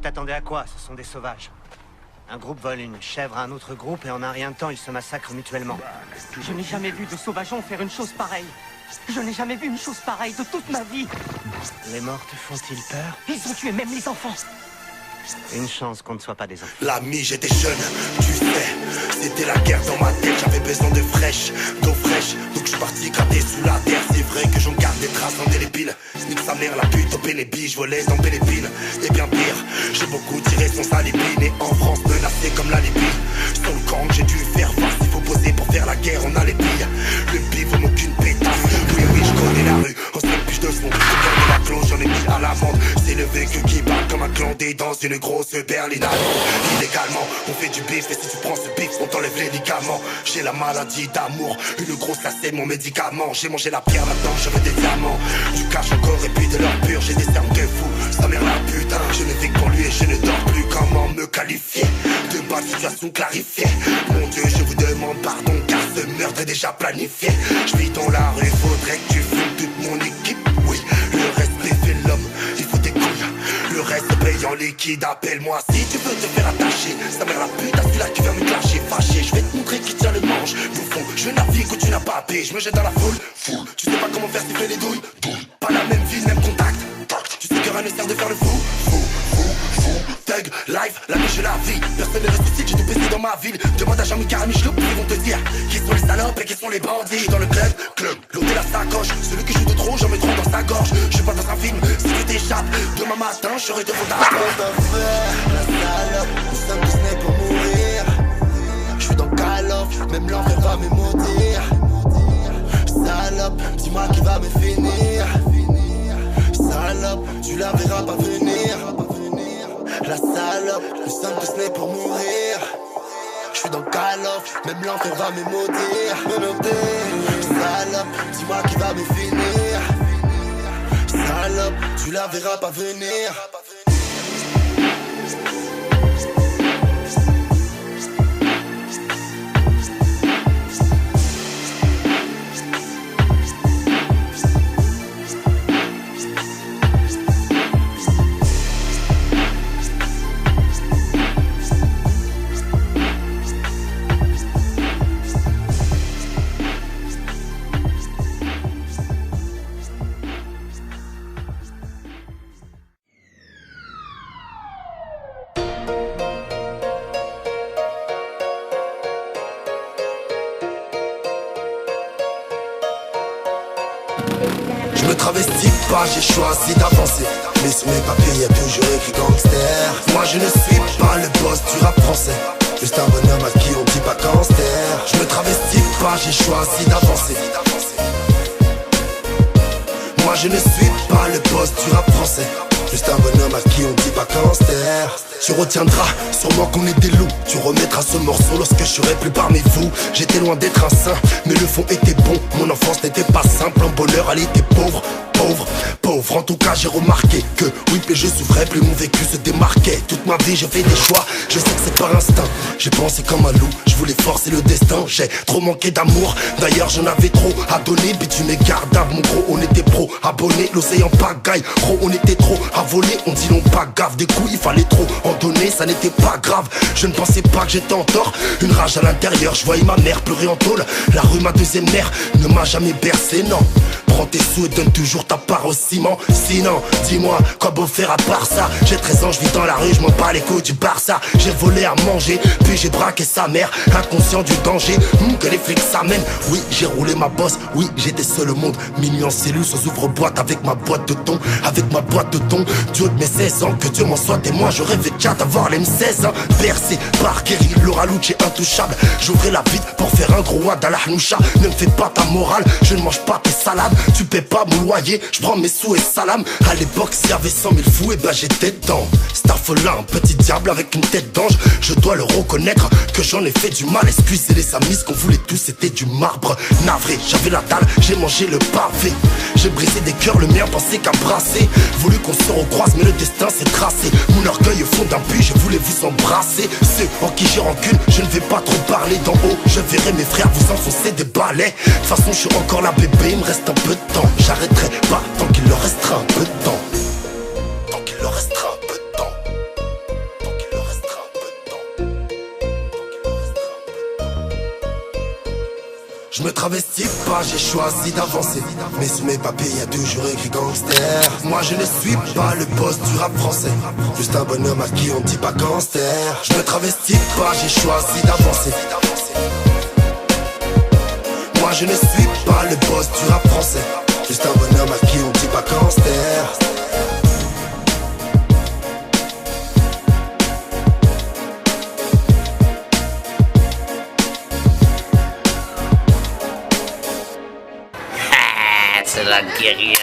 t'attendais à quoi? Ce sont des sauvages. Un groupe vole une chèvre à un autre groupe et en un rien de temps, ils se massacrent mutuellement. Je n'ai jamais vu de sauvageon faire une chose pareille. Je n'ai jamais vu une chose pareille de toute ma vie. Les morts te font-ils peur? Ils ont tué même les enfants. Une chance qu'on ne soit pas des enfants. L'ami, j'étais jeune, tu sais, c'était la guerre dans ma tête. J'avais besoin de fraîche, d'eau fraîche. Donc je suis parti gratter sous la terre. C'est vrai que j'en garde des traces indélébiles. Nique sa mère, la pute au Pénébi, je volais dans Pélépine. Et bien pire, j'ai beaucoup tiré son salipine. Et en France, menacé comme la Libye. Sur le camp, j'ai dû faire voir s'il faut poser pour faire la guerre. On a les billes, le bif vaut aucune pétasse. Oui, oui, je connais la rue, on se piche de son. Regarde la cloche, j'en ai mis à l'amende. C'est le vécu qui bat comme un clandé dans une grosse berline allemande. Illégalement, on fait du bif. Et si tu prends ce bif, on t'enlève les médicaments. J'ai la maladie d'amour, une grosse lacée de mon médicament. J'ai mangé la pierre, maintenant je veux des diamants. Du cash encore et puis de l'or pur. J'ai des cernes de fou, sa mère la putain. Je ne vis que pour lui et je ne dors plus. Comment me qualifier de bas situation clarifiée? Mon Dieu, je vous demande pardon car ce meurtre est déjà planifié. Je vis dans la rue, faudrait que tu fumes toute mon équipe. Oui, le respect fait l'homme, il faut des couilles. Le reste paye en liquide, appelle-moi si tu veux te faire attacher. Sa mère la pute, à celui-là qui vient me clasher. Fâché, je vais te montrer qui tient le manche. Bouffon, je navigue où tu n'as pas paix. Je me jette dans la foule, tu sais pas comment faire siffler les douilles. Pas la même vie, même contact. Tu sais que rien ne sert de faire le fou. Thug, life, la vie je la vis. Personne ne ressuscite, j'ai tout baissé dans ma ville. Demande à Jean-Mi Caramichlo, ils vont te dire qui sont les salopes et qui sont les bandits. Dans le club, l'autre la sacoche. Celui qui joue de trop, j'en mets trop dans sa gorge. Je suis pas dans un film, si tu t'échappes demain matin, je serai devant ta porte. La salope, nous sommes tous nés pour mourir. Je suis dans Call of, même l'enfer va me maudire. Salope, dis-moi qui va me finir. Salope, tu la verras pas venir. La salope, nous sommes tous nés pour mourir. Je suis dans Call of, même l'enfer va me maudire. Salope, dis-moi qui va me finir. Salope, tu la verras pas venir. Je me travestis pas, j'ai choisi d'avancer. Mais sur mes papiers y'a toujours écrit gangster. Moi je ne suis pas le boss du rap français. Juste un bonhomme à qui on dit pas gangster. Je me travestis pas, j'ai choisi d'avancer. Moi je ne suis pas le boss du rap français. Juste un bonhomme à qui on dit pas gangster. Tu retiendras sûrement qu'on est des loups. Tu remettras ce morceau lorsque je serai plus parmi vous. J'étais loin d'être un saint, mais le fond était bon. Mon enfance n'était pas simple, en bonheur elle était pauvre. Pauvre, en tout cas j'ai remarqué que oui, mais je souffrais, plus mon vécu se démarquait. Toute ma vie je fais des choix, je sais que c'est par instinct. J'ai pensé comme un loup, je voulais forcer le destin. J'ai trop manqué d'amour, d'ailleurs j'en avais trop à donner. Puis tu mets garde à mon gros, on était pro abonnés, l'océan en pagaille. Gros, on était trop à voler, on dit non pas gaffe. Des coups il fallait trop en donner, ça n'était pas grave. Je ne pensais pas que j'étais en tort, une rage à l'intérieur. Je voyais ma mère pleurer en tôle. La rue, ma deuxième mère, ne m'a jamais bercé, non. Prends tes sous et donne toujours ta part au ciment. Sinon, dis-moi, quoi beau faire à part ça? J'ai 13 ans, je vis dans la rue, je m'en bats les couilles du Barça. J'ai volé à manger, puis j'ai braqué sa mère. Inconscient du danger, que les flics s'amènent. Oui, j'ai roulé ma bosse, oui, j'étais seul au monde. Minuit en cellule, sans ouvre-boîte, avec ma boîte de thon. Avec ma boîte de thon, du haut de mes 16 ans. Que Dieu m'en soit témoin, je rêvais déjà d'avoir les 16 ans. Bercé par Kerry, Laura Louch est intouchable. J'ouvrais la vitre pour faire un gros wad à la hnoucha. Ne me fais pas ta morale, je ne mange pas tes salades. Tu paies pas mon loyer, je prends mes sous et salam. À l'époque, s'il y avait 100 000 fous, et ben j'étais dedans. Starfola, un petit diable avec une tête d'ange. Je dois le reconnaître que j'en ai fait du mal. Excusez les amis, ce qu'on voulait tous c'était du marbre. Navré, j'avais la dalle, j'ai mangé le pavé. J'ai brisé des cœurs, le mien pensait qu'à brasser. Voulu qu'on se recroise, mais le destin s'est tracé. Mon orgueil au fond d'un puits, je voulais vous embrasser. Ceux en qui j'ai rancune, je ne vais pas trop parler d'en haut. Je verrai mes frères vous enfoncer des balais. De toute façon, je suis encore là, bébé, il me reste un peu de temps. J'arrêterai pas tant qu'il leur restera un peu de temps. Tant qu'il leur restera un peu de temps. Je me travestis pas, j'ai choisi d'avancer. Mais sur mes papiers y'a toujours écrit gangster. Moi je ne suis pas le boss du rap français, juste un bonhomme à qui on dit pas gangster. Je me travestis pas, j'ai choisi d'avancer. Moi je ne suis pas le boss du rap français, juste un bonhomme à qui on dit pas gangster. C'est la guérilla.